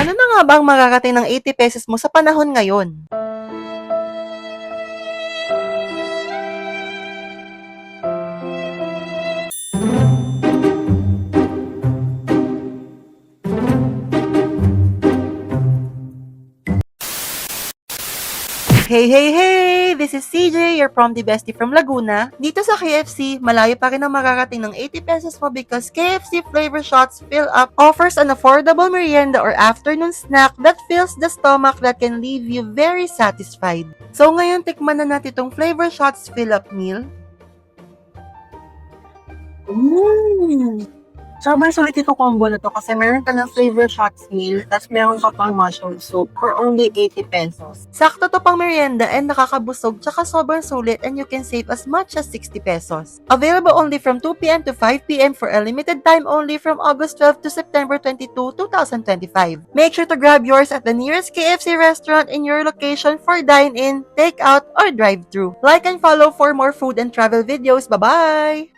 Ano na nga ba ang makakating ng 80 pesos mo sa panahon ngayon? Hey, hey, hey! This is CJ, your prom bestie from Laguna. Dito sa KFC, malayo pa rin ang makakating ng 80 pesos mo because KFC Flavor Shots Fill Up offers an affordable merienda or afternoon snack that fills the stomach that can leave you very satisfied. So ngayon, tikman na natin itong Flavor Shots Fill Up meal. Sobrang sulit ito combo na to kasi meron ka ng flavor shots meal, tapos meron ka pang mushroom soup for only 80 pesos. Sakto to pang merienda and nakakabusog tsaka sobrang sulit and you can save as much as 60 pesos. Available only from 2 p.m. to 5 p.m. for a limited time only from August 12 to September 22, 2025. Make sure to grab yours at the nearest KFC restaurant in your location for dine-in, take-out, or drive-thru. Like and follow for more food and travel videos. Bye-bye!